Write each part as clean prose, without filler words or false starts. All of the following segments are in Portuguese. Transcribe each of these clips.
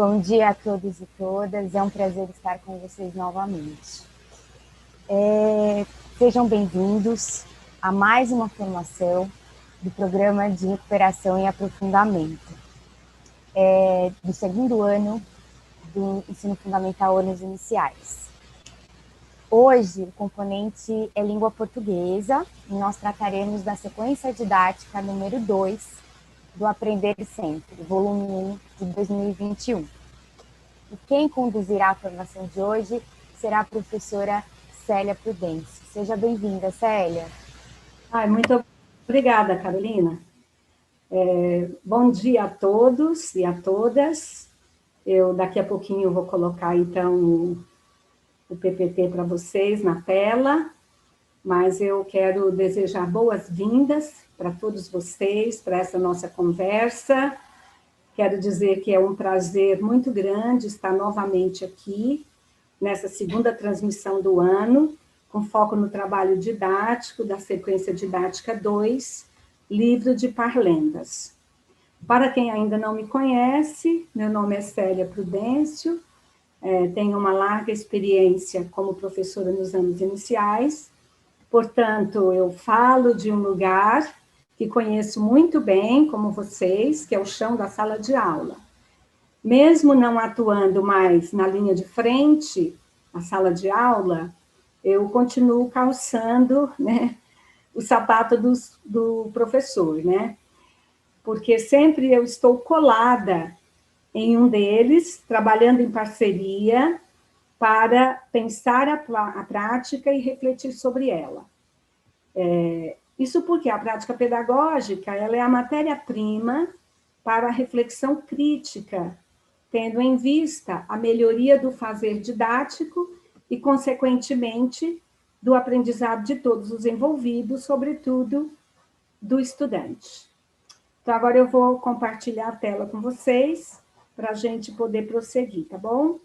Bom dia a todos e todas, é um prazer estar com vocês novamente. Sejam bem-vindos a mais uma formação do Programa de Recuperação e Aprofundamento, do segundo ano do Ensino Fundamental Anos Iniciais. Hoje, o componente é língua portuguesa e nós trataremos da sequência didática número 2 do Aprender Sempre, volume 1 de 2021. E quem conduzirá a formação de hoje será a professora Célia Prudêncio. Seja bem-vinda, Célia. Muito obrigada, Carolina. Bom dia a todos e a todas. Eu, daqui a pouquinho, vou colocar, então, o PPT para vocês na tela, mas eu quero desejar boas-vindas para todos vocês, para essa nossa conversa. Quero dizer que é um prazer muito grande estar novamente aqui, nessa segunda transmissão do ano, com foco no trabalho didático da sequência didática 2, Livro de Parlendas. Para quem ainda não me conhece, meu nome é Célia Prudêncio, tenho uma larga experiência como professora nos anos iniciais, portanto, eu falo de um lugar que conheço muito bem, como vocês, que é o chão da sala de aula. Mesmo não atuando mais na linha de frente, a sala de aula, eu continuo calçando, né, o sapato do professor, né? Porque sempre eu estou colada em um deles, trabalhando em parceria para pensar a prática e refletir sobre ela. Isso porque a prática pedagógica ela é a matéria-prima para a reflexão crítica, tendo em vista a melhoria do fazer didático e, consequentemente, do aprendizado de todos os envolvidos, sobretudo do estudante. Então, agora eu vou compartilhar a tela com vocês, para a gente poder prosseguir, tá bom?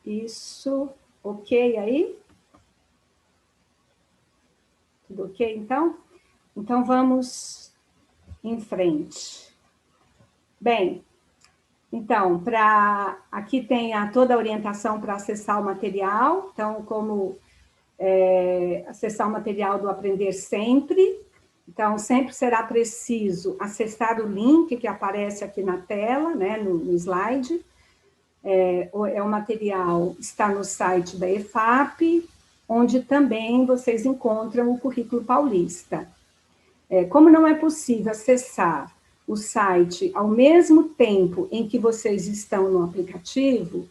Isso, ok aí? Tudo ok, então? Então, vamos em frente. Bem, então, aqui tem toda a orientação para acessar o material. Então, como acessar o material do Aprender Sempre. Então, sempre será preciso acessar o link que aparece aqui na tela, né, no slide. O material está no site da EFAP, onde também vocês encontram o currículo paulista. Como não é possível acessar o site ao mesmo tempo em que vocês estão no aplicativo,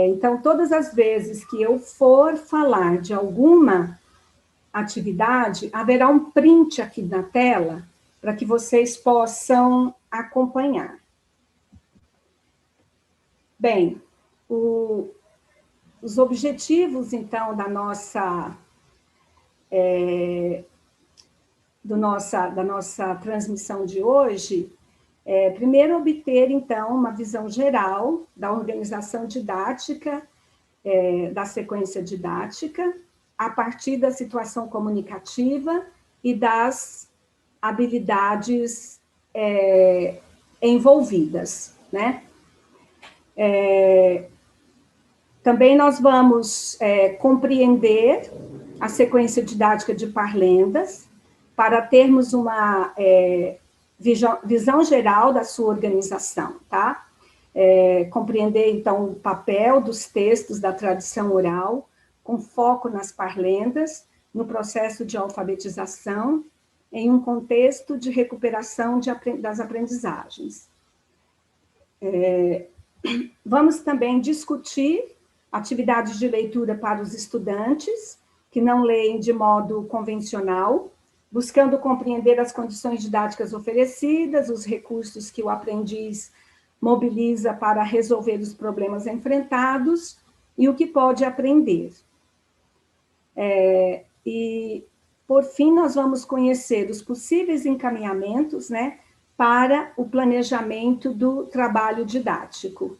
então, todas as vezes que eu for falar de alguma atividade, haverá um print aqui na tela para que vocês possam acompanhar. Bem, os objetivos, então, da nossa transmissão de hoje, primeiro obter, então, uma visão geral da organização didática, da sequência didática, a partir da situação comunicativa e das habilidades envolvidas, né? Também nós vamos compreender a sequência didática de Parlendas, para termos uma visão geral da sua organização, tá? Compreender, então, o papel dos textos da tradição oral, com foco nas parlendas, no processo de alfabetização, em um contexto de recuperação das aprendizagens. Vamos também discutir atividades de leitura para os estudantes, que não leem de modo convencional, buscando compreender as condições didáticas oferecidas, os recursos que o aprendiz mobiliza para resolver os problemas enfrentados e o que pode aprender. E, por fim, nós vamos conhecer os possíveis encaminhamentos, né, para o planejamento do trabalho didático.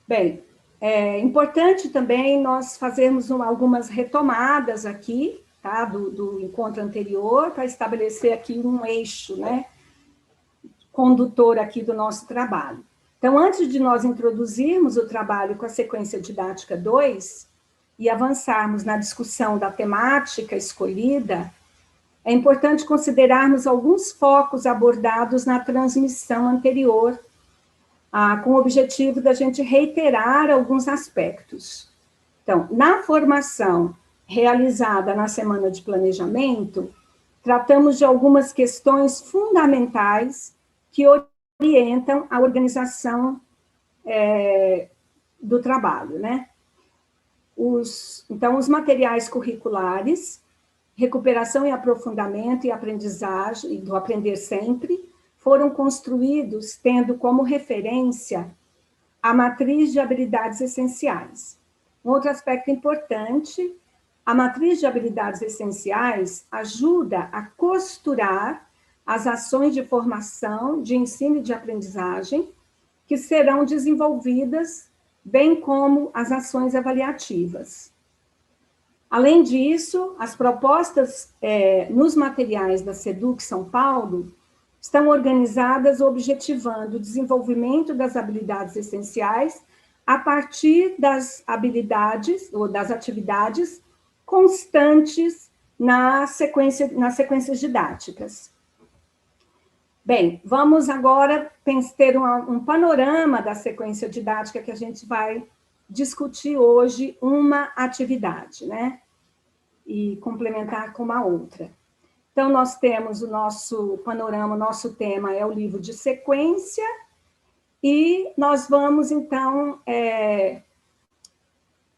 Bem, É importante também nós fazermos algumas retomadas aqui, tá, do encontro anterior, para estabelecer aqui um eixo, né, condutor aqui do nosso trabalho. Então, antes de nós introduzirmos o trabalho com a sequência didática 2 e avançarmos na discussão da temática escolhida, é importante considerarmos alguns focos abordados na transmissão anterior, com o objetivo da gente reiterar alguns aspectos. Então, na formação realizada na semana de planejamento, tratamos de algumas questões fundamentais que orientam a organização do trabalho, né? Então, os materiais curriculares, recuperação e aprofundamento e aprendizagem, do aprender sempre, foram construídos tendo como referência a matriz de habilidades essenciais. Um outro aspecto importante, a matriz de habilidades essenciais ajuda a costurar as ações de formação, de ensino e de aprendizagem que serão desenvolvidas, bem como as ações avaliativas. Além disso, as propostas nos materiais da SEDUC São Paulo estão organizadas objetivando o desenvolvimento das habilidades essenciais a partir das habilidades ou das atividades constantes nas sequências didáticas. Bem, vamos agora ter um panorama da sequência didática que a gente vai discutir hoje uma atividade, né? E complementar com uma outra. Então, nós temos o nosso panorama, o nosso tema é o livro de sequência, e nós vamos, então,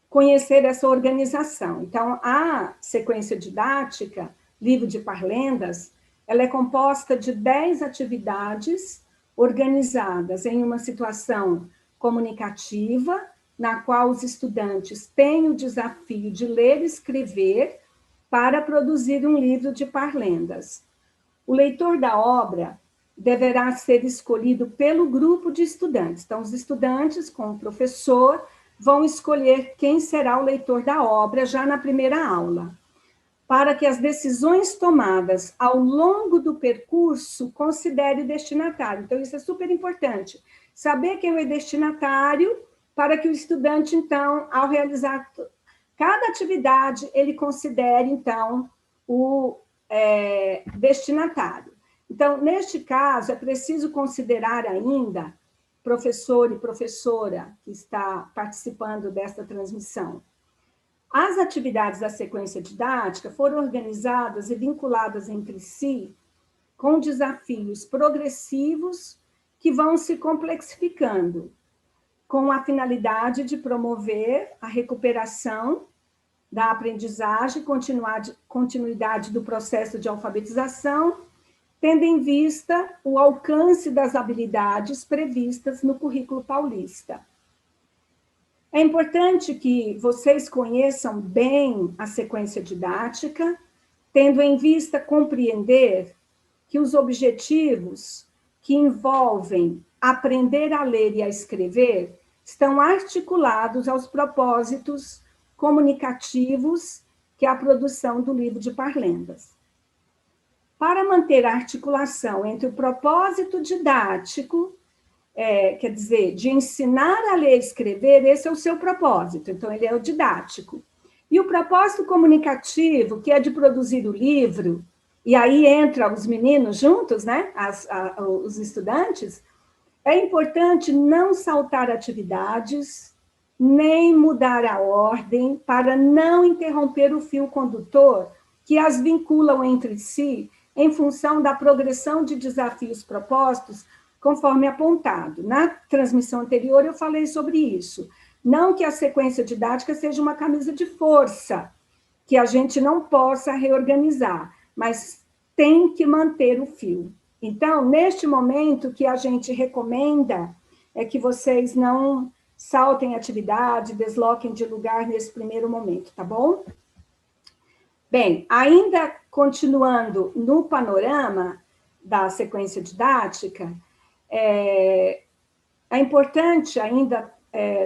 conhecer essa organização. Então, a sequência didática, livro de Parlendas, ela é composta de 10 atividades organizadas em uma situação comunicativa, na qual os estudantes têm o desafio de ler e escrever para produzir um livro de Parlendas. O leitor da obra deverá ser escolhido pelo grupo de estudantes. Então, os estudantes, com o professor, vão escolher quem será o leitor da obra já na primeira aula, para que as decisões tomadas ao longo do percurso considere o destinatário. Então, isso é super importante. Saber quem é o destinatário, para que o estudante, então, ao realizar cada atividade, ele considere, então, o destinatário. Então, neste caso, é preciso considerar ainda, professor e professora que está participando desta transmissão, as atividades da sequência didática foram organizadas e vinculadas entre si com desafios progressivos que vão se complexificando, com a finalidade de promover a recuperação da aprendizagem, continuidade do processo de alfabetização, tendo em vista o alcance das habilidades previstas no currículo paulista. É importante que vocês conheçam bem a sequência didática, tendo em vista compreender que os objetivos que envolvem aprender a ler e a escrever estão articulados aos propósitos comunicativos que é a produção do livro de Parlendas. Para manter a articulação entre o propósito didático, quer dizer, de ensinar a ler e escrever, esse é o seu propósito, então ele é o didático. E o propósito comunicativo, que é de produzir o livro, e aí entra os meninos juntos, né, os estudantes, é importante não saltar atividades, nem mudar a ordem, para não interromper o fio condutor que as vinculam entre si em função da progressão de desafios propostos, conforme apontado. Na transmissão anterior, eu falei sobre isso. Não que a sequência didática seja uma camisa de força, que a gente não possa reorganizar, mas tem que manter o fio. Então, neste momento, o que a gente recomenda é que vocês não saltem atividade, desloquem de lugar nesse primeiro momento, tá bom? Bem, ainda continuando no panorama da sequência didática, é importante ainda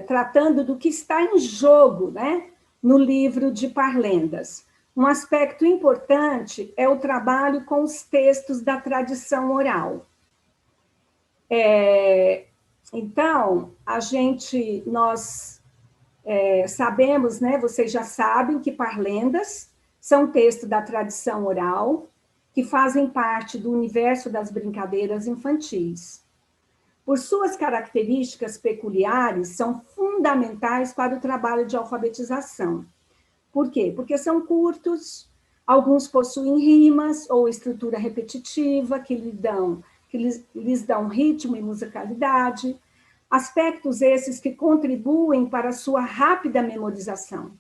tratando do que está em jogo, né, no livro de Parlendas. Um aspecto importante é o trabalho com os textos da tradição oral. Então, nós sabemos, né, vocês já sabem que Parlendas são textos da tradição oral que fazem parte do universo das brincadeiras infantis. Por suas características peculiares, são fundamentais para o trabalho de alfabetização. Por quê? Porque são curtos, alguns possuem rimas ou estrutura repetitiva que lhes dão ritmo e musicalidade, aspectos esses que contribuem para a sua rápida memorização.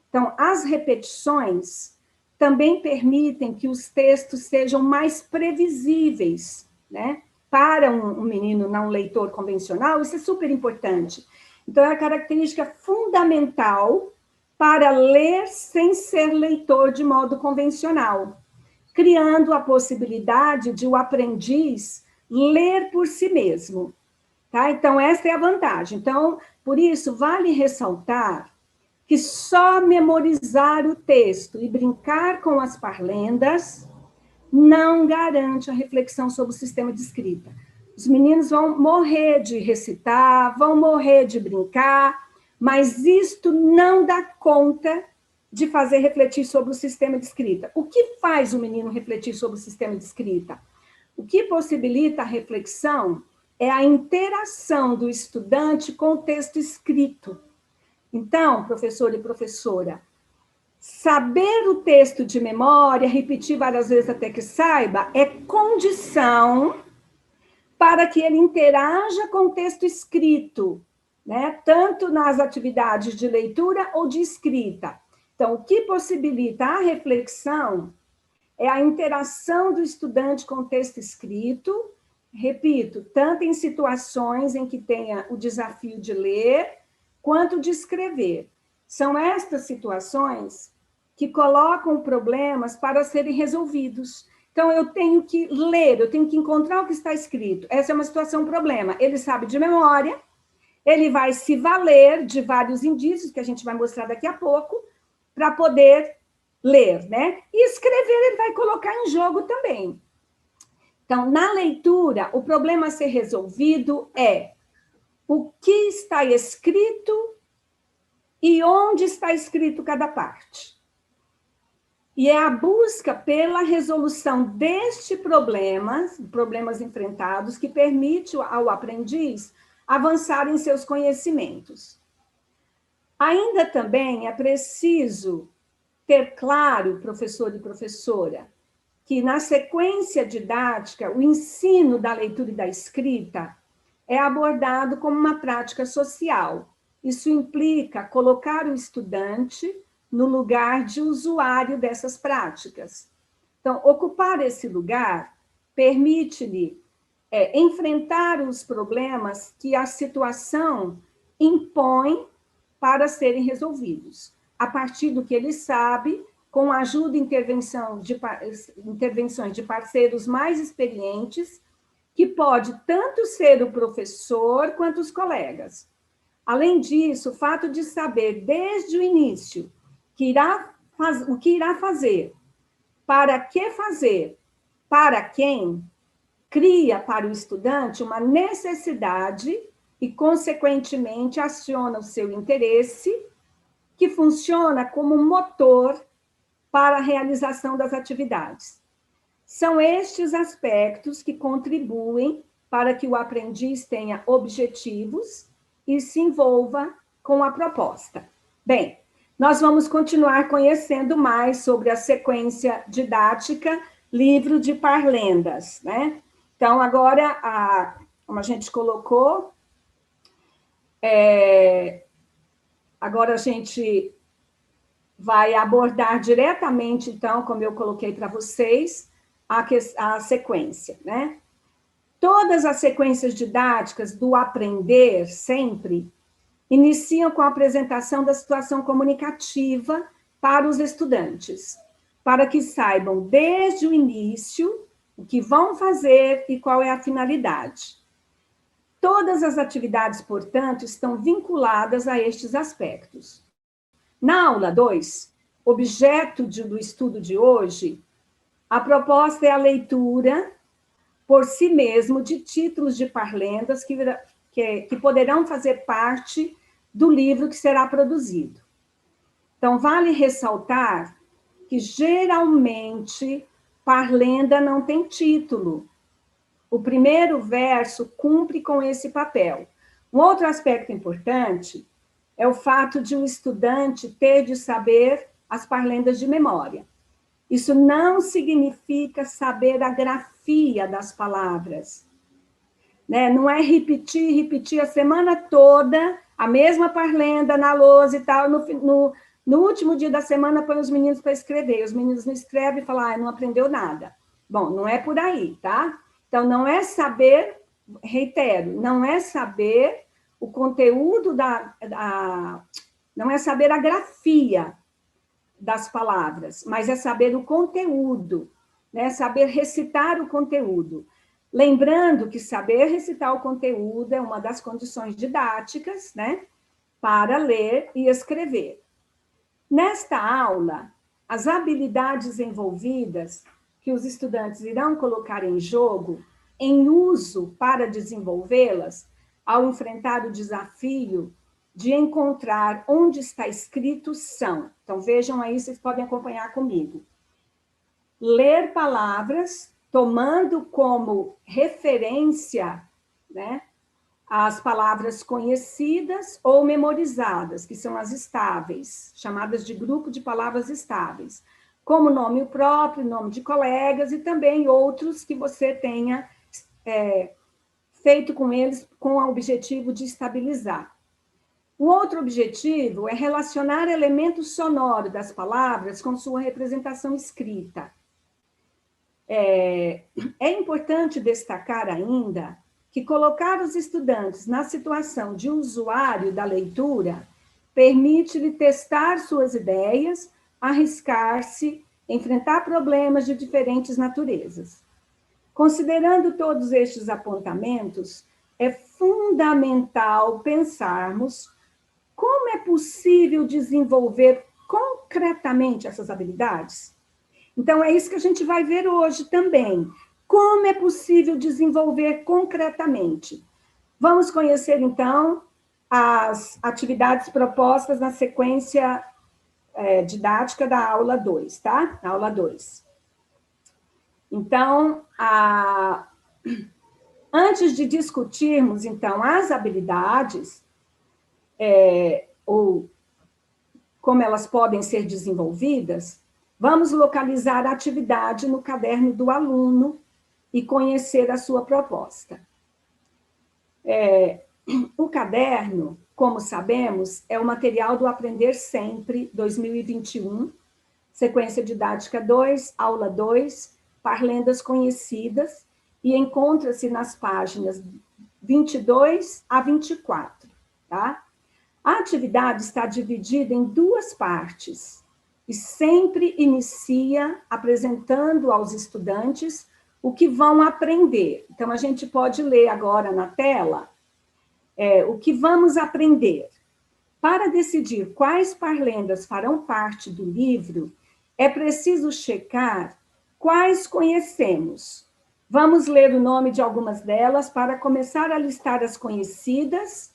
Então, as repetições também permitem que os textos sejam mais previsíveis, né? Para um menino não leitor convencional, isso é super importante. Então, é a característica fundamental para ler sem ser leitor de modo convencional, criando a possibilidade de o aprendiz ler por si mesmo. Tá? Então, essa é a vantagem. Então, por isso, vale ressaltar que só memorizar o texto e brincar com as parlendas não garante a reflexão sobre o sistema de escrita. Os meninos vão morrer de recitar, vão morrer de brincar, mas isto não dá conta de fazer refletir sobre o sistema de escrita. O que faz o menino refletir sobre o sistema de escrita? O que possibilita a reflexão é a interação do estudante com o texto escrito. Então, professor e professora, saber o texto de memória, repetir várias vezes até que saiba, é condição para que ele interaja com o texto escrito, né? Tanto nas atividades de leitura ou de escrita. Então, o que possibilita a reflexão é a interação do estudante com o texto escrito, repito, tanto em situações em que tenha o desafio de ler, quanto de escrever. São estas situações que colocam problemas para serem resolvidos. Então, eu tenho que ler, eu tenho que encontrar o que está escrito. Essa é uma situação, problema. Ele sabe de memória, ele vai se valer de vários indícios, que a gente vai mostrar daqui a pouco, para poder ler, né? E escrever, ele vai colocar em jogo também. Então, na leitura, o problema a ser resolvido é o que está escrito e onde está escrito cada parte. E é a busca pela resolução deste problemas enfrentados, que permite ao aprendiz avançar em seus conhecimentos. Ainda também é preciso ter claro, professor e professora, que na sequência didática, o ensino da leitura e da escrita é abordado como uma prática social. Isso implica colocar o estudante no lugar de usuário dessas práticas. Então, ocupar esse lugar permite-lhe enfrentar os problemas que a situação impõe para serem resolvidos, a partir do que ele sabe, com a ajuda e intervenções de parceiros mais experientes, que pode tanto ser o professor quanto os colegas. Além disso, o fato de saber desde o início o que irá fazer, para que fazer, para quem, cria para o estudante uma necessidade e, consequentemente, aciona o seu interesse, que funciona como um motor para a realização das atividades. São estes aspectos que contribuem para que o aprendiz tenha objetivos e se envolva com a proposta. Bem, nós vamos continuar conhecendo mais sobre a sequência didática Livro de Parlendas, né? Então, agora, como a gente colocou, agora a gente vai abordar diretamente, então, como eu coloquei para vocês, a sequência, né? Todas as sequências didáticas do aprender, sempre, iniciam com a apresentação da situação comunicativa para os estudantes, para que saibam desde o início o que vão fazer e qual é a finalidade. Todas as atividades, portanto, estão vinculadas a estes aspectos. Na aula 2, objeto do estudo de hoje, a proposta é a leitura por si mesmo de títulos de parlendas que poderão fazer parte do livro que será produzido. Então, vale ressaltar que, geralmente, parlenda não tem título. O primeiro verso cumpre com esse papel. Um outro aspecto importante é o fato de o estudante ter de saber as parlendas de memória. Isso não significa saber a grafia das palavras, né? Não é repetir a semana toda a mesma parlenda na lousa e tal. No último dia da semana, põe os meninos para escrever. Os meninos não escrevem e falam, não aprendeu nada. Bom, não é por aí, tá? Então, não é saber, reitero, não é saber o conteúdo não é saber a grafia das palavras, mas é saber o conteúdo, né? Saber recitar o conteúdo. Lembrando que saber recitar o conteúdo é uma das condições didáticas, né? Para ler e escrever. Nesta aula, as habilidades envolvidas que os estudantes irão colocar em jogo, em uso para desenvolvê-las, ao enfrentar o desafio de encontrar onde está escrito são. Então, vejam aí, vocês podem acompanhar comigo. Ler palavras, tomando como referência, né, as palavras conhecidas ou memorizadas, que são as estáveis, chamadas de grupo de palavras estáveis, como nome próprio, nome de colegas e também outros que você tenha feito com eles com o objetivo de estabilizar. O outro objetivo é relacionar elementos sonoros das palavras com sua representação escrita. É importante destacar ainda que colocar os estudantes na situação de usuário da leitura permite-lhe testar suas ideias, arriscar-se, enfrentar problemas de diferentes naturezas. Considerando todos estes apontamentos, é fundamental pensarmos como é possível desenvolver concretamente essas habilidades. Então, é isso que a gente vai ver hoje também. Como é possível desenvolver concretamente? Vamos conhecer, então, as atividades propostas na sequência didática da aula 2, tá? Na aula 2. Então, antes de discutirmos, então, as habilidades, ou como elas podem ser desenvolvidas, vamos localizar a atividade no caderno do aluno e conhecer a sua proposta. O caderno, como sabemos, é o material do Aprender Sempre 2021, sequência didática 2, aula 2, parlendas conhecidas, e encontra-se nas páginas 22 a 24, tá? A atividade está dividida em duas partes e sempre inicia apresentando aos estudantes o que vão aprender. Então, a gente pode ler agora na tela o que vamos aprender. Para decidir quais parlendas farão parte do livro, é preciso checar quais conhecemos. Vamos ler o nome de algumas delas para começar a listar as conhecidas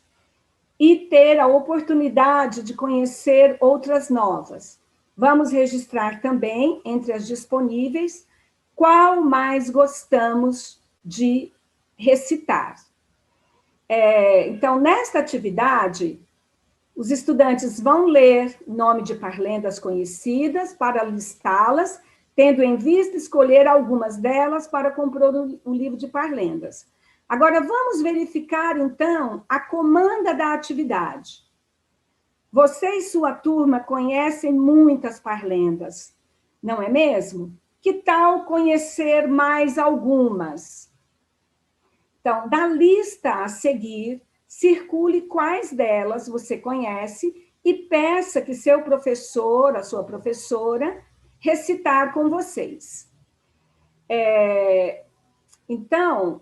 e ter a oportunidade de conhecer outras novas. Vamos registrar também, entre as disponíveis, qual mais gostamos de recitar. Então, nesta atividade, os estudantes vão ler nome de parlendas conhecidas para listá-las, tendo em vista escolher algumas delas para compor um livro de parlendas. Agora, vamos verificar, então, a comanda da atividade. Você e sua turma conhecem muitas parlendas, não é mesmo? Que tal conhecer mais algumas? Então, da lista a seguir, circule quais delas você conhece e peça que seu professor, a sua professora, recitar com vocês. Então,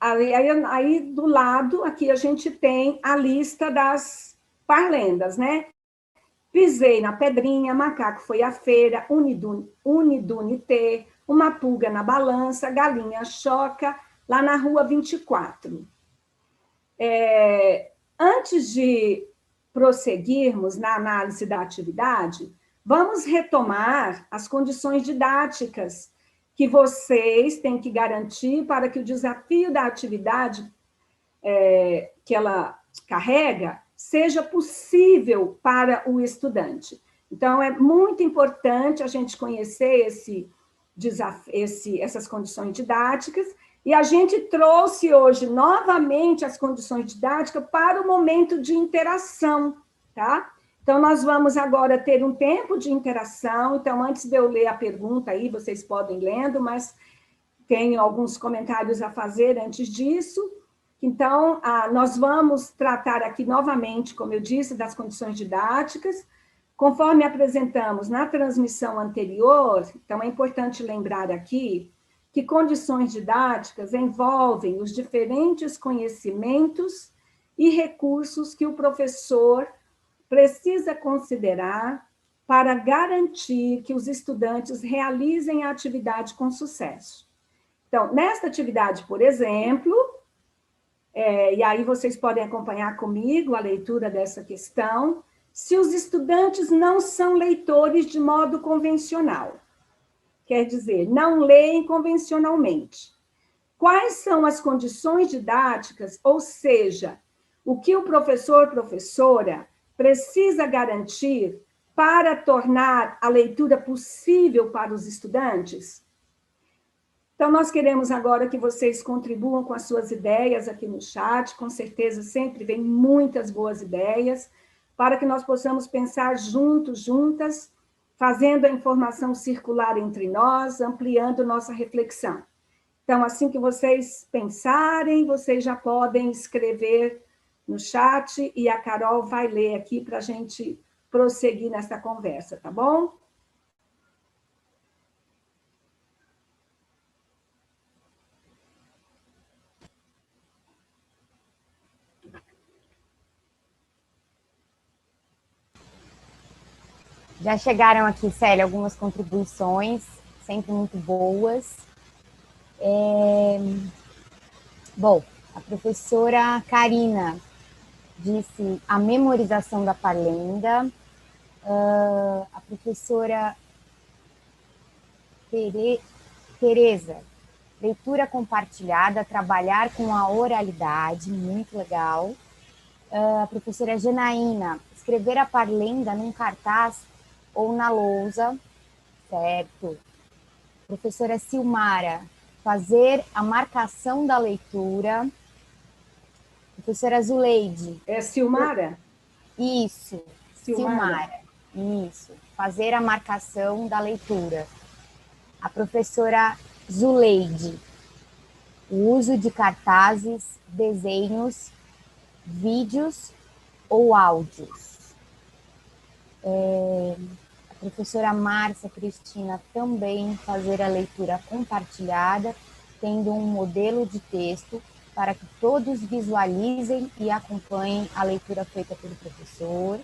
Aí, do lado, aqui a gente tem a lista das parlendas, né? Pisei na pedrinha, macaco foi à feira, unidunité, uma pulga na balança, galinha choca, lá na rua 24. Antes de prosseguirmos na análise da atividade, vamos retomar as condições didáticas que vocês têm que garantir para que o desafio da atividade que ela carrega seja possível para o estudante. Então, é muito importante a gente conhecer essas condições didáticas, e a gente trouxe hoje novamente as condições didáticas para o momento de interação, tá? Então, nós vamos agora ter um tempo de interação. Então, antes de eu ler a pergunta aí, vocês podem ir lendo, mas tenho alguns comentários a fazer antes disso. Então, nós vamos tratar aqui novamente, como eu disse, das condições didáticas, conforme apresentamos na transmissão anterior. Então, é importante lembrar aqui que condições didáticas envolvem os diferentes conhecimentos e recursos que o professor precisa considerar para garantir que os estudantes realizem a atividade com sucesso. Então, nesta atividade, por exemplo, e aí vocês podem acompanhar comigo a leitura dessa questão, se os estudantes não são leitores de modo convencional, quer dizer, não leem convencionalmente, quais são as condições didáticas, ou seja, o que o professor, professora, precisa garantir para tornar a leitura possível para os estudantes? Então, nós queremos agora que vocês contribuam com as suas ideias aqui no chat, com certeza sempre vem muitas boas ideias, para que nós possamos pensar juntos, juntas, fazendo a informação circular entre nós, ampliando nossa reflexão. Então, assim que vocês pensarem, vocês já podem escrever no chat e a Carol vai ler aqui para a gente prosseguir nessa conversa, tá bom? Já chegaram aqui, Célia, algumas contribuições, sempre muito boas. Bom, a professora Karina disse a memorização da parlenda. A professora Tereza, leitura compartilhada, trabalhar com a oralidade, muito legal. A professora Janaína, escrever a parlenda num cartaz ou na lousa, certo. Professora Silmara, fazer a marcação da leitura. Professora Zuleide. É Silmara? Isso, Silmara. Isso, fazer a marcação da leitura. A professora Zuleide, o uso de cartazes, desenhos, vídeos ou áudios. A professora Márcia Cristina também fazer a leitura compartilhada, tendo um modelo de texto para que todos visualizem e acompanhem a leitura feita pelo professor.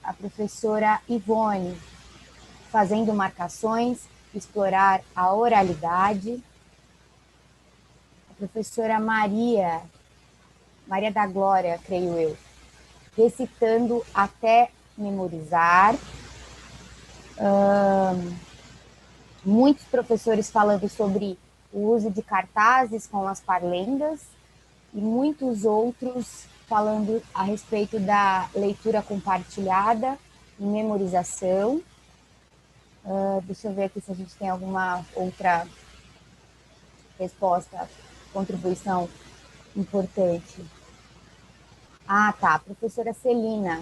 A professora Ivone, fazendo marcações, explorar a oralidade. A professora Maria da Glória, creio eu, recitando até memorizar. Muitos professores falando sobre o uso de cartazes com as parlendas e muitos outros falando a respeito da leitura compartilhada e memorização. Deixa eu ver aqui se a gente tem alguma outra resposta, contribuição importante. Tá, professora Celina,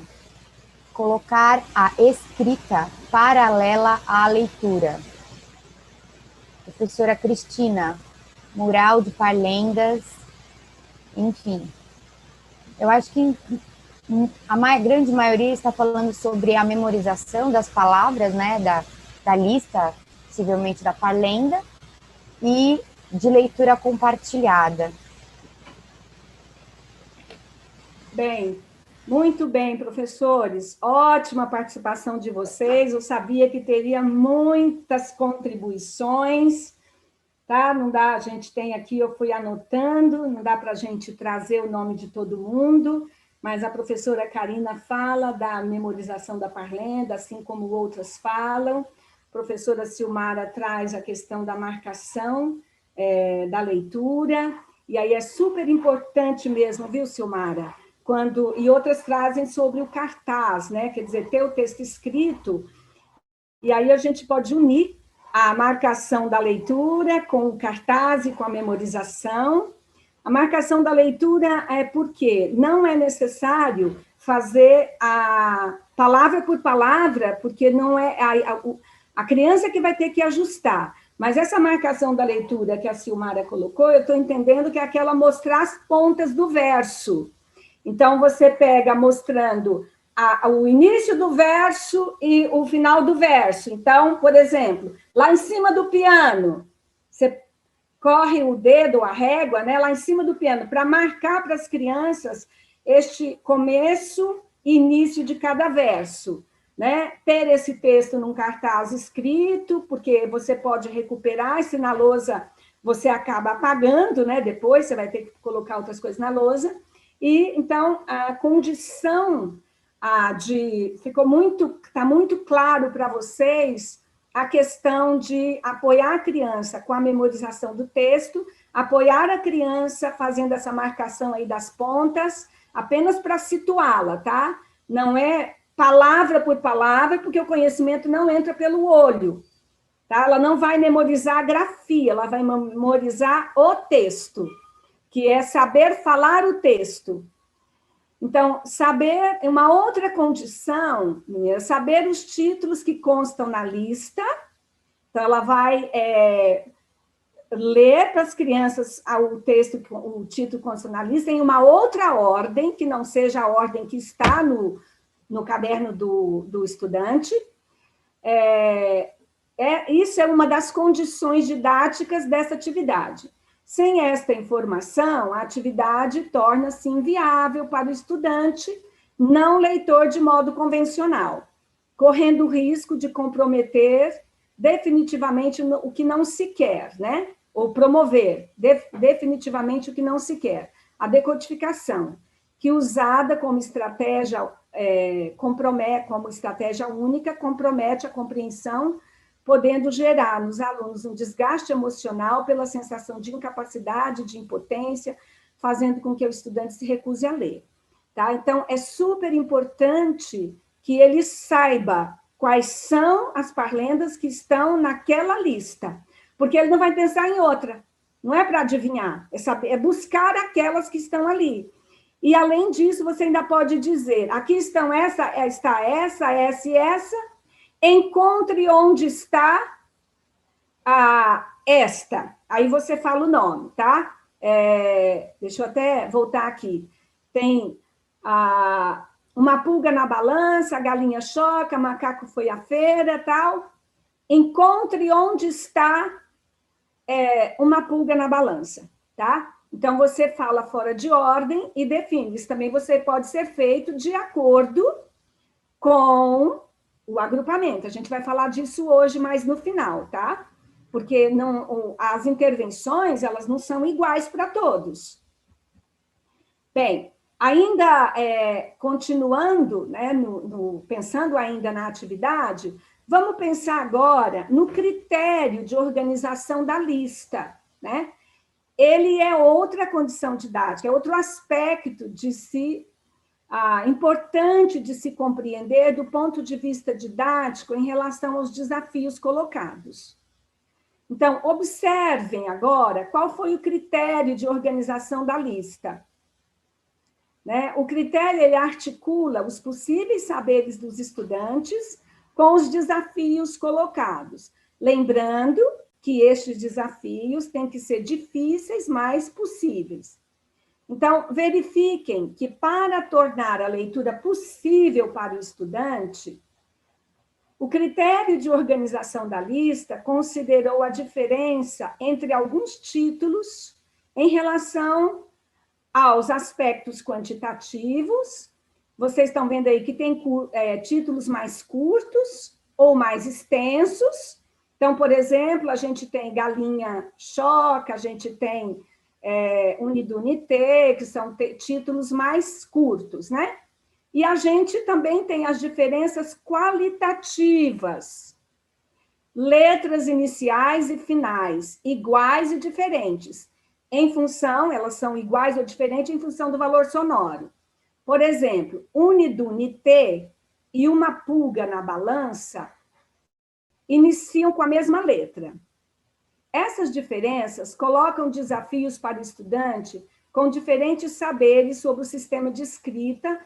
colocar a escrita paralela à leitura. Professora Cristina, mural de parlendas, enfim. Eu acho que a grande maioria está falando sobre a memorização das palavras, né, da lista, possivelmente da parlenda, e de leitura compartilhada. Bem, muito bem, professores. Ótima participação de vocês. Eu sabia que teria muitas contribuições, tá? Não dá, a gente tem aqui, eu fui anotando, não dá para a gente trazer o nome de todo mundo, mas a professora Karina fala da memorização da parlenda, assim como outras falam. A professora Silmara traz a questão da marcação da leitura, e aí é super importante mesmo, viu, Silmara? E outras trazem sobre o cartaz, né? Quer dizer, ter o texto escrito, e aí a gente pode unir a marcação da leitura com o cartaz e com a memorização. A marcação da leitura é porque não é necessário fazer a palavra por palavra, porque não é a criança que vai ter que ajustar. Mas essa marcação da leitura que a Silmara colocou, eu estou entendendo que é aquela mostrar as pontas do verso. Então, você pega mostrando o início do verso e o final do verso. Então, por exemplo, lá em cima do piano, você corre o dedo, a régua, né, lá em cima do piano, para marcar para as crianças este começo e início de cada verso. Né? Ter esse texto num cartaz escrito, porque você pode recuperar, se na lousa você acaba apagando, né? Depois você vai ter que colocar outras coisas na lousa. E, então, a condição está muito claro para vocês a questão de apoiar a criança com a memorização do texto, apoiar a criança fazendo essa marcação aí das pontas, apenas para situá-la, tá? Não é palavra por palavra, porque o conhecimento não entra pelo olho, tá? Ela não vai memorizar a grafia, ela vai memorizar o texto, que é saber falar o texto. Então, saber, uma outra condição, é saber os títulos que constam na lista. Então, ela vai ler para as crianças o texto, o título consta na lista, em uma outra ordem, que não seja a ordem que está no caderno do estudante. Isso é uma das condições didáticas dessa atividade. Sem esta informação, a atividade torna-se inviável para o estudante não leitor de modo convencional, correndo o risco de comprometer definitivamente o que não se quer, né? Ou promover definitivamente o que não se quer. A decodificação, que usada como estratégia, como estratégia única, compromete a compreensão, podendo gerar nos alunos um desgaste emocional pela sensação de incapacidade, de impotência, fazendo com que o estudante se recuse a ler. Tá? Então, é super importante que ele saiba quais são as parlendas que estão naquela lista, porque ele não vai pensar em outra, não é para adivinhar, é buscar aquelas que estão ali. E, além disso, você ainda pode dizer, aqui estão está essa e essa, encontre onde está esta. Aí você fala o nome, tá? Deixa eu até voltar aqui. Tem uma pulga na balança, a galinha choca, macaco foi à feira, tal. Encontre onde está uma pulga na balança, tá? Então, você fala fora de ordem e define. Isso também pode ser feito de acordo com o agrupamento. A gente vai falar disso hoje, mais no final, tá? Porque as intervenções, elas não são iguais para todos. Bem, ainda continuando, né, pensando ainda na atividade, vamos pensar agora no critério de organização da lista, né? Ele é outra condição didática, é outro aspecto importante de se compreender do ponto de vista didático em relação aos desafios colocados. Então, observem agora qual foi o critério de organização da lista. Né? O critério, ele articula os possíveis saberes dos estudantes com os desafios colocados, lembrando que estes desafios têm que ser difíceis, mas possíveis. Então, verifiquem que para tornar a leitura possível para o estudante, O critério de organização da lista considerou a diferença entre alguns títulos em relação aos aspectos quantitativos. Vocês estão vendo aí que tem títulos mais curtos ou mais extensos. Então, por exemplo, a gente tem Galinha Choca, a gente tem Unidunité, que são títulos mais curtos, né? E a gente também tem as diferenças qualitativas. Letras iniciais e finais, iguais e diferentes. Em função, elas são iguais ou diferentes em função do valor sonoro. Por exemplo, Unidunité e Uma Pulga na Balança iniciam com a mesma letra. Essas diferenças colocam desafios para o estudante com diferentes saberes sobre o sistema de escrita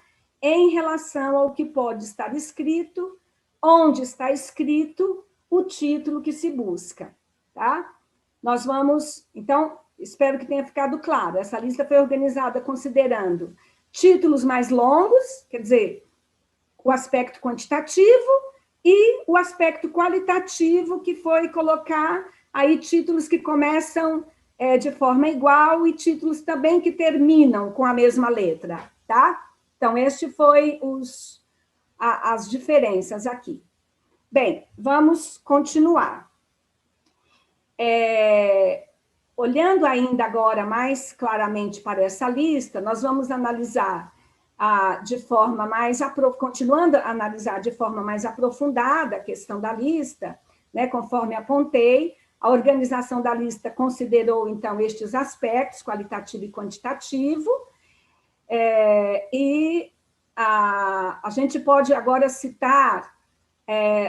em relação ao que pode estar escrito, onde está escrito o título que se busca, tá? Nós vamos, então, espero que tenha ficado claro, essa lista foi organizada considerando títulos mais longos, quer dizer, o aspecto quantitativo e o aspecto qualitativo, que foi colocar aí títulos que começam de forma igual e títulos também que terminam com a mesma letra, tá? Então, este foi as diferenças aqui. Bem, vamos continuar. Olhando ainda agora mais claramente para essa lista, nós vamos analisar continuando a analisar de forma mais aprofundada a questão da lista, né, conforme apontei. A organização da lista considerou, então, estes aspectos, qualitativo e quantitativo, e a gente pode agora citar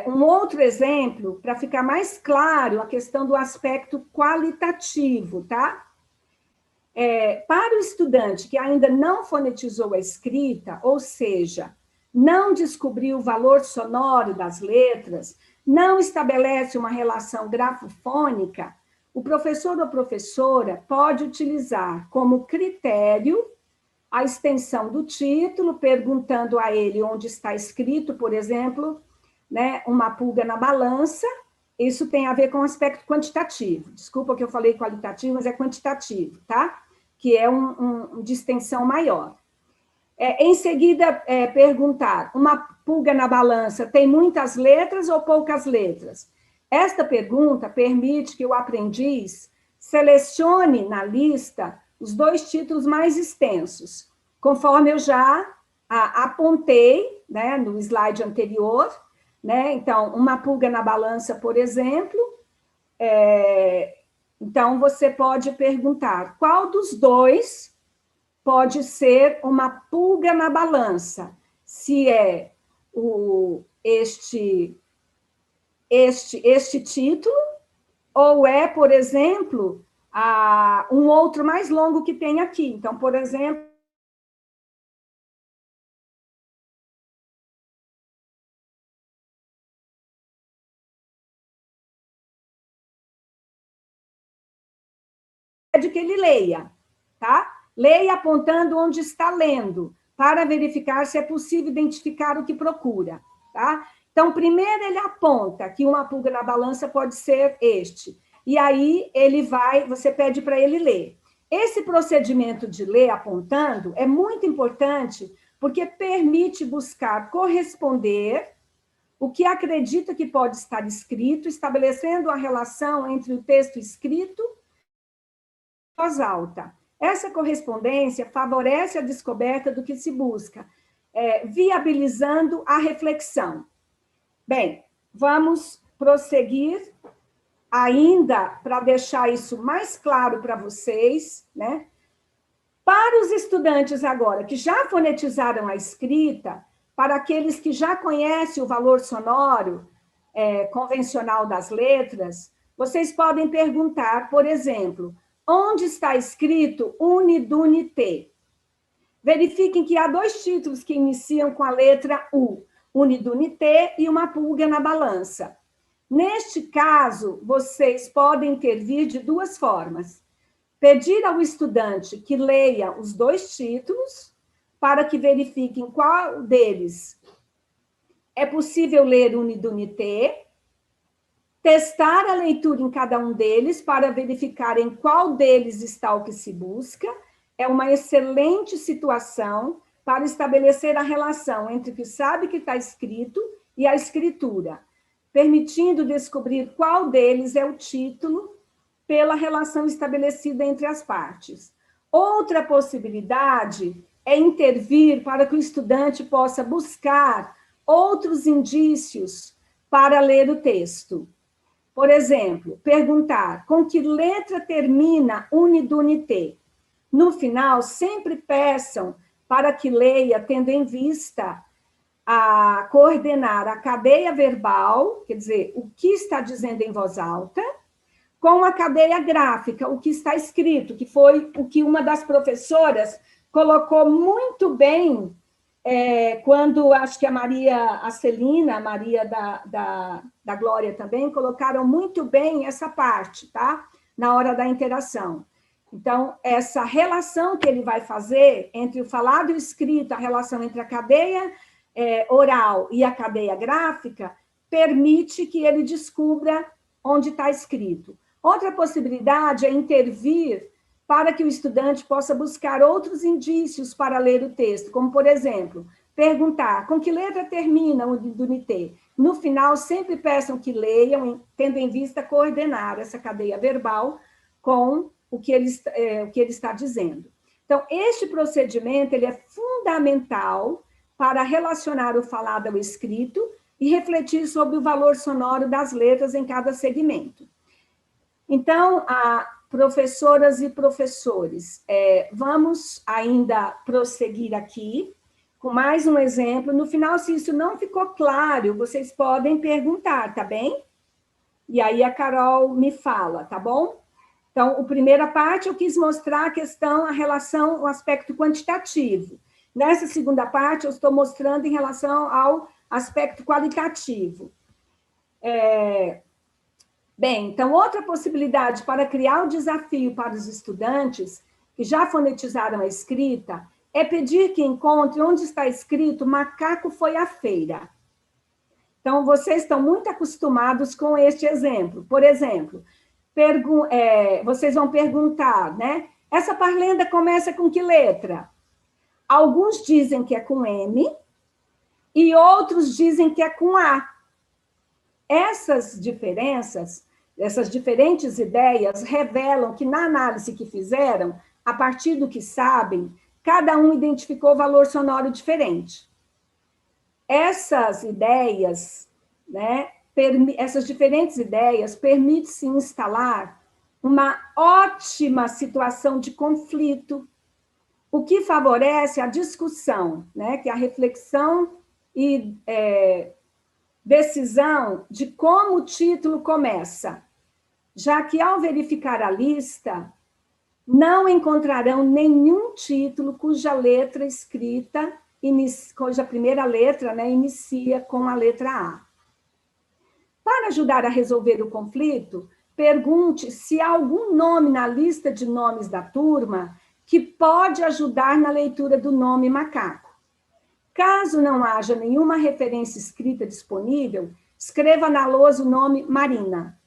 um outro exemplo para ficar mais claro a questão do aspecto qualitativo, tá? Para o estudante que ainda não fonetizou a escrita, ou seja, não descobriu o valor sonoro das letras, não estabelece uma relação grafofônica, o professor ou professora pode utilizar como critério a extensão do título, perguntando a ele onde está escrito, por exemplo, né, Uma Pulga na Balança. Isso tem a ver com o aspecto quantitativo. Desculpa que eu falei qualitativo, mas é quantitativo, tá? Que é de extensão maior. Em seguida, perguntar, Uma Pulga na Balança tem muitas letras ou poucas letras? Esta pergunta permite que o aprendiz selecione na lista os dois títulos mais extensos, conforme eu já apontei, né, no slide anterior, né? Então, Uma Pulga na Balança, por exemplo, então você pode perguntar qual dos dois pode ser uma pulga na balança, se é este título, ou é, por exemplo, um outro mais longo que tem aqui. Então, por exemplo, de que ele leia, tá? Leia apontando onde está lendo, para verificar se é possível identificar o que procura, tá? Então, primeiro ele aponta que Uma Pulga na Balança pode ser este, e aí você pede para ele ler. Esse procedimento de ler apontando é muito importante, porque permite buscar corresponder o que acredita que pode estar escrito, estabelecendo a relação entre o texto escrito e voz alta. Essa correspondência favorece a descoberta do que se busca, viabilizando a reflexão. Bem, vamos prosseguir ainda para deixar isso mais claro para vocês, né? Para os estudantes agora que já fonetizaram a escrita, para aqueles que já conhecem o valor sonoro convencional das letras, vocês podem perguntar, por exemplo, onde está escrito Unidunité? Verifiquem que há dois títulos que iniciam com a letra U, Unidunité e Uma Pulga na Balança. Neste caso, vocês podem intervir de duas formas. Pedir ao estudante que leia os dois títulos, para que verifiquem qual deles é possível ler unidunité, testar a leitura em cada um deles para verificar em qual deles está o que se busca. É uma excelente situação para estabelecer a relação entre o que sabe que está escrito e a escritura, permitindo descobrir qual deles é o título pela relação estabelecida entre as partes. Outra possibilidade é intervir para que o estudante possa buscar outros indícios para ler o texto. Por exemplo, perguntar com que letra termina unidunité. No final, sempre peçam para que leia, tendo em vista a coordenar a cadeia verbal, quer dizer, o que está dizendo em voz alta, com a cadeia gráfica, o que está escrito, que foi o que uma das professoras colocou muito bem quando, acho que a Celina, a Maria da Glória também, colocaram muito bem essa parte, tá? Na hora da interação. Então, essa relação que ele vai fazer entre o falado e o escrito, a relação entre a cadeia oral e a cadeia gráfica, permite que ele descubra onde está escrito. Outra possibilidade é intervir para que o estudante possa buscar outros indícios para ler o texto, como, por exemplo, perguntar com que letra termina o unidunité. No final, sempre peçam que leiam, tendo em vista coordenar essa cadeia verbal com o que ele está dizendo. Então, este procedimento ele é fundamental para relacionar o falado ao escrito e refletir sobre o valor sonoro das letras em cada segmento. Então, professoras e professores, vamos ainda prosseguir aqui com mais um exemplo. No final, se isso não ficou claro, vocês podem perguntar, tá bem? E aí a Carol me fala, tá bom? Então, a primeira parte eu quis mostrar a questão, a relação, o aspecto quantitativo. Nessa segunda parte, eu estou mostrando em relação ao aspecto qualitativo. Bem, então, outra possibilidade para criar o desafio para os estudantes que já fonetizaram a escrita é pedir que encontre onde está escrito macaco foi à feira. Então, vocês estão muito acostumados com este exemplo. Por exemplo, vocês vão perguntar, né? Essa parlenda começa com que letra? Alguns dizem que é com M e outros dizem que é com A. Essas diferenças, essas diferentes ideias revelam que, na análise que fizeram, a partir do que sabem, cada um identificou valor sonoro diferente. Essas ideias, né, essas diferentes ideias permitem-se instalar uma ótima situação de conflito, o que favorece a discussão, né, que é a reflexão e decisão de como o título começa, já que, ao verificar a lista, não encontrarão nenhum título cuja letra escrita, cuja primeira letra, né, inicia com a letra A. Para ajudar a resolver o conflito, pergunte se há algum nome na lista de nomes da turma que pode ajudar na leitura do nome macaco. Caso não haja nenhuma referência escrita disponível, escreva na lousa o nome Marina,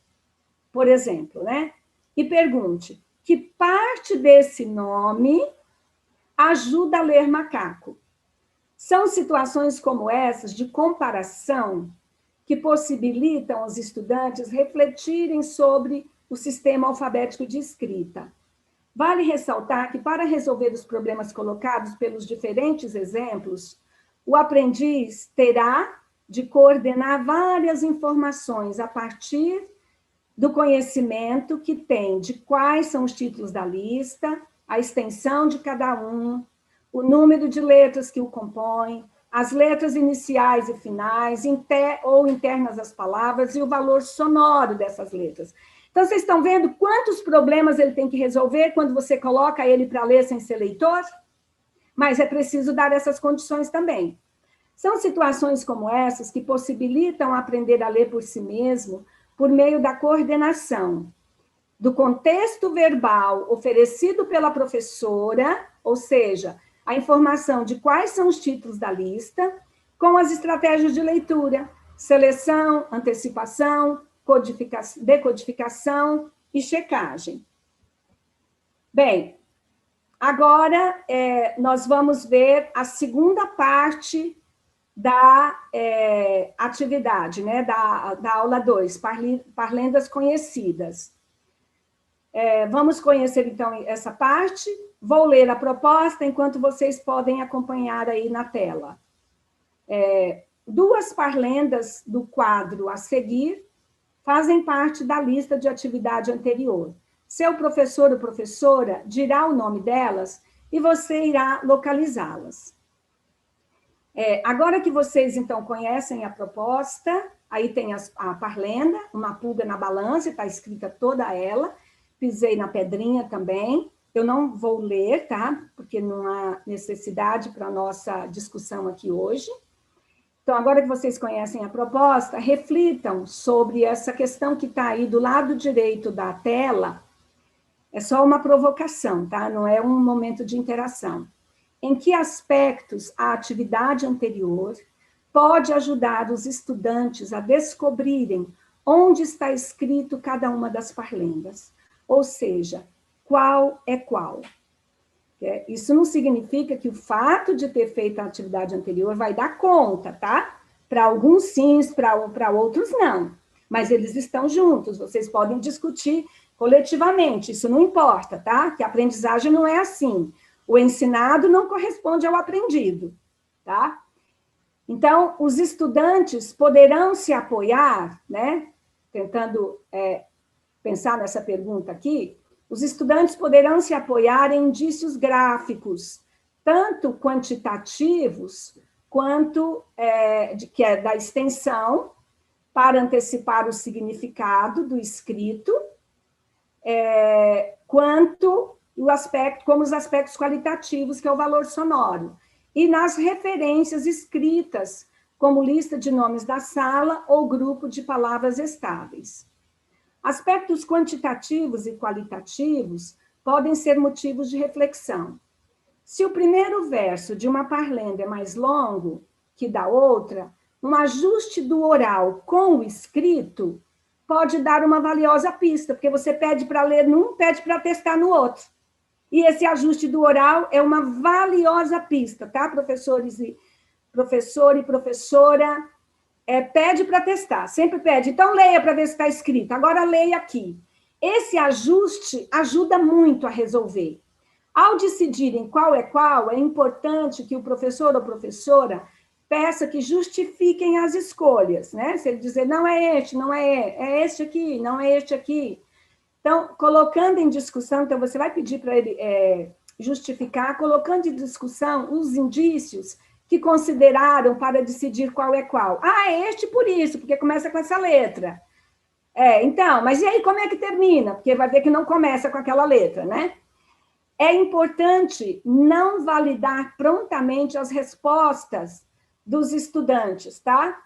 por exemplo, né? E pergunte, que parte desse nome ajuda a ler macaco? São situações como essas de comparação que possibilitam aos estudantes refletirem sobre o sistema alfabético de escrita. Vale ressaltar que, para resolver os problemas colocados pelos diferentes exemplos, o aprendiz terá de coordenar várias informações a partir do conhecimento que tem de quais são os títulos da lista, a extensão de cada um, o número de letras que o compõem, as letras iniciais e finais, ou internas das palavras, e o valor sonoro dessas letras. Então, vocês estão vendo quantos problemas ele tem que resolver quando você coloca ele para ler sem ser leitor? Mas é preciso dar essas condições também. São situações como essas que possibilitam aprender a ler por si mesmo por meio da coordenação do contexto verbal oferecido pela professora, ou seja, a informação de quais são os títulos da lista, com as estratégias de leitura, seleção, antecipação, decodificação e checagem. Bem, agora nós vamos ver a segunda parte da atividade, né, da aula 2, Parlendas Conhecidas. Vamos conhecer, então, essa parte. Vou ler a proposta, enquanto vocês podem acompanhar aí na tela. Duas parlendas do quadro a seguir fazem parte da lista de atividade anterior. Seu professor ou professora dirá o nome delas e você irá localizá-las. Agora que vocês, então, conhecem a proposta, aí tem a parlenda, uma pulga na balança, está escrita toda ela, pisei na pedrinha também. Eu não vou ler, tá? Porque não há necessidade para a nossa discussão aqui hoje. Então, agora que vocês conhecem a proposta, reflitam sobre essa questão que está aí do lado direito da tela. É só uma provocação, tá? Não é um momento de interação. Em que aspectos a atividade anterior pode ajudar os estudantes a descobrirem onde está escrito cada uma das parlendas? Ou seja, qual é qual? Isso não significa que o fato de ter feito a atividade anterior vai dar conta, tá? Para alguns sim, para outros não. Mas eles estão juntos, vocês podem discutir coletivamente, isso não importa, tá? Que a aprendizagem não é assim. O ensinado não corresponde ao aprendido, tá? Então, os estudantes poderão se apoiar, né? Tentando pensar nessa pergunta aqui, os estudantes poderão se apoiar em indícios gráficos, tanto quantitativos, quanto que é da extensão, para antecipar o significado do escrito, quanto como os aspectos qualitativos, que é o valor sonoro, e nas referências escritas, como lista de nomes da sala ou grupo de palavras estáveis. Aspectos quantitativos e qualitativos podem ser motivos de reflexão. Se o primeiro verso de uma parlenda é mais longo que da outra, um ajuste do oral com o escrito pode dar uma valiosa pista, porque você pede para ler num, pede para testar no outro. E esse ajuste do oral é uma valiosa pista, tá, professores e professora? Pede para testar, sempre pede. Então, leia para ver se está escrito. Agora, leia aqui. Esse ajuste ajuda muito a resolver. Ao decidirem qual, é importante que o professor ou professora peça que justifiquem as escolhas, né? Se ele dizer, não é este, não é este aqui, não é este aqui. Então, colocando em discussão, então você vai pedir para ele justificar, colocando em discussão os indícios que consideraram para decidir qual é qual. É este por isso, porque começa com essa letra. Então, mas e aí como é que termina? Porque vai ver que não começa com aquela letra, né? É importante não validar prontamente as respostas dos estudantes, tá?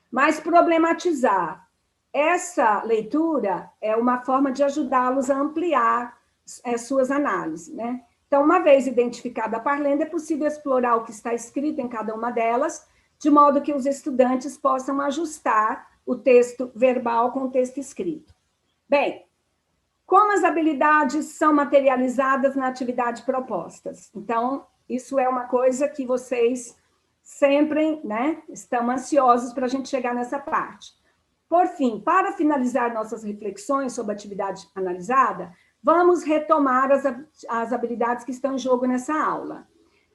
Mas problematizar. Essa leitura é uma forma de ajudá-los a ampliar suas análises, né? Então, uma vez identificada a parlenda, é possível explorar o que está escrito em cada uma delas, de modo que os estudantes possam ajustar o texto verbal com o texto escrito. Bem, como as habilidades são materializadas na atividade propostas? Então, isso é uma coisa que vocês sempre, né, estão ansiosos para a gente chegar nessa parte. Por fim, para finalizar nossas reflexões sobre a atividade analisada, vamos retomar as habilidades que estão em jogo nessa aula,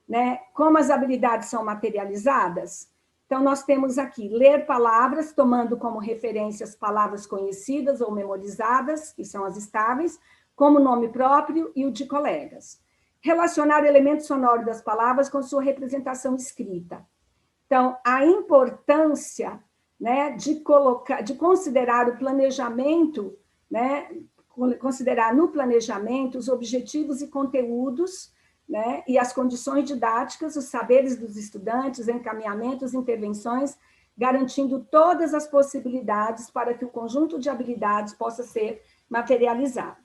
né? Como as habilidades são materializadas? Então, nós temos aqui ler palavras, tomando como referências palavras conhecidas ou memorizadas, que são as estáveis, como nome próprio e o de colegas. Relacionar o elemento sonoro das palavras com sua representação escrita. Então, a importância, né, de considerar o planejamento, né, considerar no planejamento os objetivos e conteúdos, né, e as condições didáticas, os saberes dos estudantes, encaminhamentos, intervenções, garantindo todas as possibilidades para que o conjunto de habilidades possa ser materializado.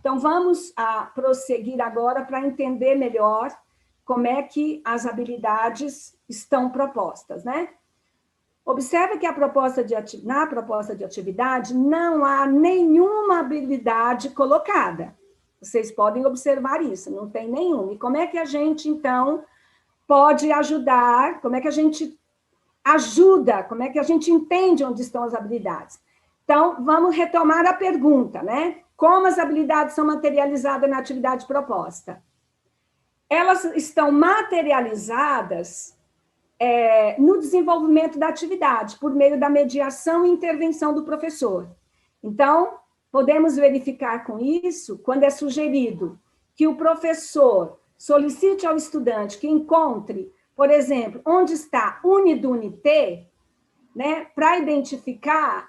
Então, vamos prosseguir agora para entender melhor, como é que as habilidades estão propostas, né? Observe que na proposta de atividade não há nenhuma habilidade colocada. Vocês podem observar isso, não tem nenhuma. E como é que a gente, então, pode ajudar? Como é que a gente ajuda? Como é que a gente entende onde estão as habilidades? Então, vamos retomar a pergunta, né? Como as habilidades são materializadas na atividade proposta? Elas estão materializadas no desenvolvimento da atividade, por meio da mediação e intervenção do professor. Então, podemos verificar com isso, quando é sugerido que o professor solicite ao estudante que encontre, por exemplo, onde está unidunité, né, para identificar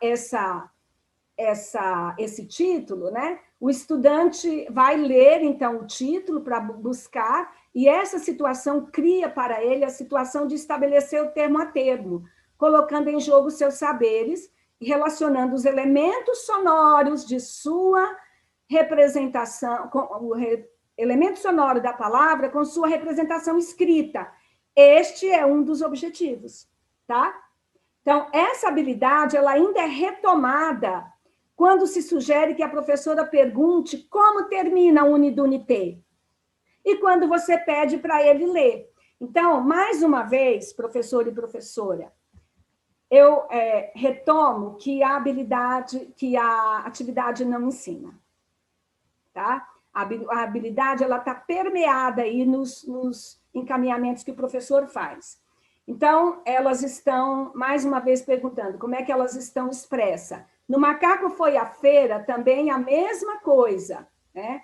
esse título, né, o estudante vai ler, então, o título para buscar, e essa situação cria para ele a situação de estabelecer o termo a termo, colocando em jogo seus saberes e relacionando os elementos sonoros de sua representação, elemento sonoro da palavra com sua representação escrita. Este é um dos objetivos, tá? Então, essa habilidade, ela ainda é retomada quando se sugere que a professora pergunte como termina a unidunité, e quando você pede para ele ler. Então, mais uma vez, professor e professora, eu retomo que a atividade não ensina, tá? A habilidade, ela está permeada aí nos encaminhamentos que o professor faz. Então, elas estão, mais uma vez, perguntando como é que elas estão expressas. No Macaco Foi à Feira, também a mesma coisa, né?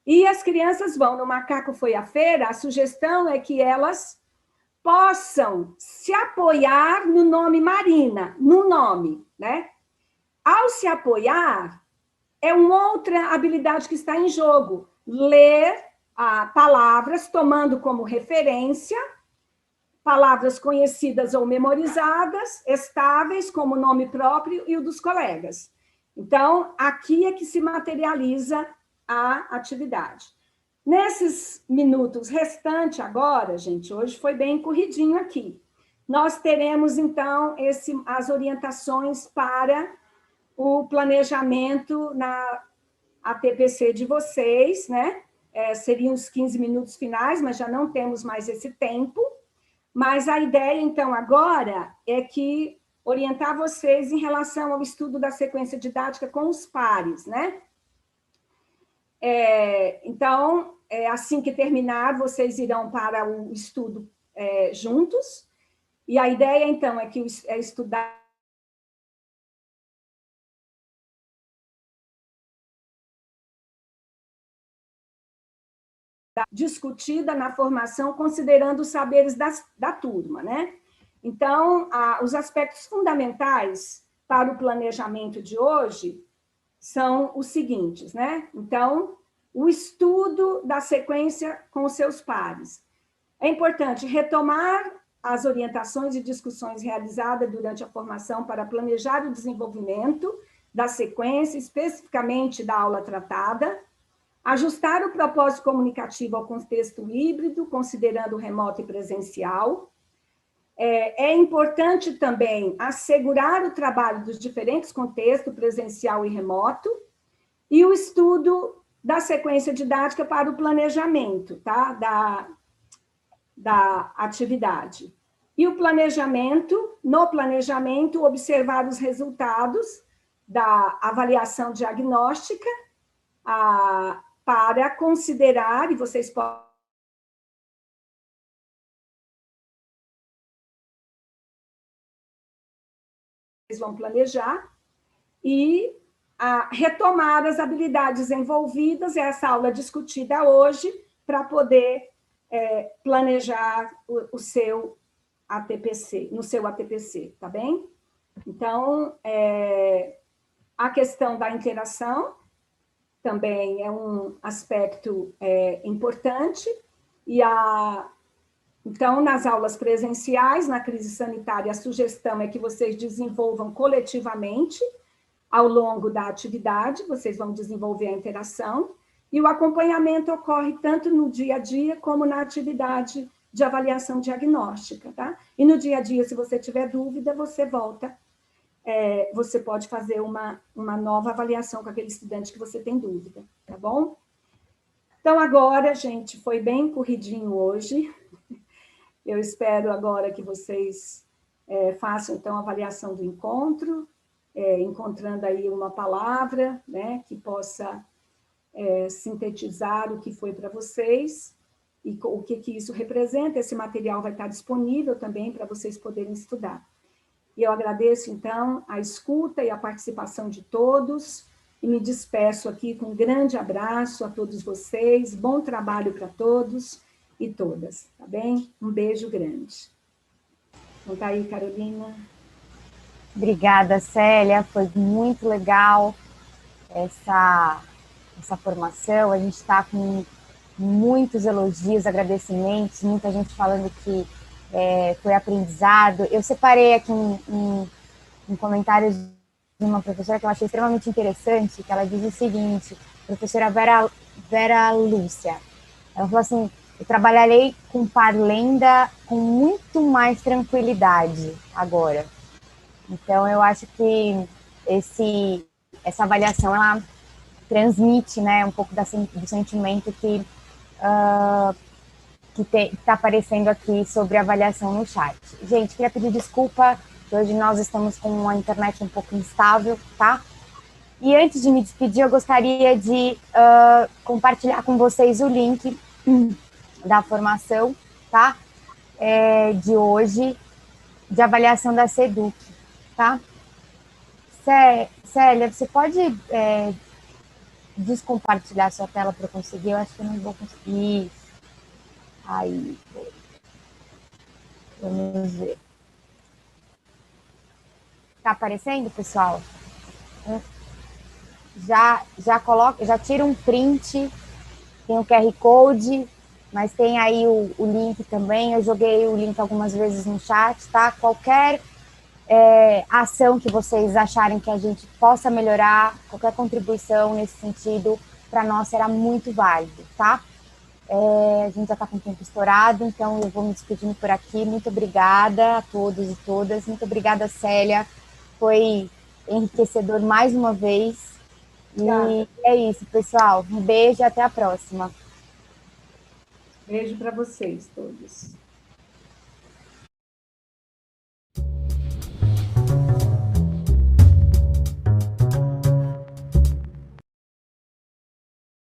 E as crianças vão no Macaco Foi à Feira, a sugestão é que elas possam se apoiar no nome Marina, no nome, né? Ao se apoiar, é uma outra habilidade que está em jogo. Ler palavras, tomando como referência palavras conhecidas ou memorizadas, estáveis, como o nome próprio e o dos colegas. Então, aqui é que se materializa a atividade. Nesses minutos restantes agora, gente, hoje foi bem corridinho aqui, nós teremos, então, as orientações para o planejamento na ATPC de vocês, né? Seriam os 15 minutos finais, mas já não temos mais esse tempo. Mas a ideia, então, agora é que orientar vocês em relação ao estudo da sequência didática com os pares, né? Então, assim que terminar, vocês irão para o estudo juntos, e a ideia, então, é que estudar discutida na formação, considerando os saberes da turma, né? Então, os aspectos fundamentais para o planejamento de hoje são os seguintes, né? Então, o estudo da sequência com os seus pares. É importante retomar as orientações e discussões realizadas durante a formação para planejar o desenvolvimento da sequência, especificamente da aula tratada, ajustar o propósito comunicativo ao contexto híbrido, considerando remoto e presencial. É importante também assegurar o trabalho dos diferentes contextos, presencial e remoto, e o estudo da sequência didática para o planejamento, tá? Da atividade. E o planejamento, no planejamento, observar os resultados da avaliação diagnóstica, para considerar, e vocês vão planejar, e retomar as habilidades envolvidas, essa aula discutida hoje, para poder planejar o seu ATPC, no seu ATPC, tá bem? Então, a questão da interação também é um aspecto importante, e então, nas aulas presenciais, na crise sanitária, a sugestão é que vocês desenvolvam coletivamente, ao longo da atividade, vocês vão desenvolver a interação, E o acompanhamento ocorre tanto no dia a dia como na atividade de avaliação diagnóstica, tá? E no dia a dia, se você tiver dúvida, você volta, você pode fazer uma nova avaliação com aquele estudante que você tem dúvida, tá bom? Então, agora, gente, foi bem corridinho hoje. Eu espero agora que vocês façam, então, a avaliação do encontro, encontrando aí uma palavra, né, que possa sintetizar o que foi para vocês e o que isso representa. Esse material vai estar disponível também para vocês poderem estudar. E eu agradeço, então, a escuta e a participação de todos, e me despeço aqui com um grande abraço a todos vocês, bom trabalho para todos e todas, tá bem? Um beijo grande. Então tá aí, Carolina. Obrigada, Célia, foi muito legal essa formação. A gente está com muitos elogios, agradecimentos, muita gente falando que foi aprendizado. Eu separei aqui um comentário de uma professora que eu achei extremamente interessante, que ela diz o seguinte, professora Vera Lúcia, ela falou assim, eu trabalharei com Parlenda com muito mais tranquilidade agora. Então, eu acho que essa avaliação, ela transmite, né, um pouco do sentimento que está aparecendo aqui sobre a avaliação no chat. Gente, queria pedir desculpa, que hoje nós estamos com uma internet um pouco instável, tá? E antes de me despedir, eu gostaria de compartilhar com vocês o link da formação, tá? De hoje, de avaliação da SEDUC, tá? Célia, você pode descompartilhar sua tela para eu conseguir? Eu acho que eu não vou conseguir. Isso. Aí, vamos ver. Tá aparecendo, pessoal? Já tira um print, tem o QR Code, mas tem aí o link também. Eu joguei o link algumas vezes no chat, tá? Qualquer ação que vocês acharem que a gente possa melhorar, qualquer contribuição nesse sentido, para nós será muito válido, tá? A gente já está com o tempo estourado, então eu vou me despedindo por aqui. Muito obrigada a todos e todas. Muito obrigada, Célia. Foi enriquecedor mais uma vez. E é isso, pessoal. Um beijo e até a próxima. Beijo para vocês todos.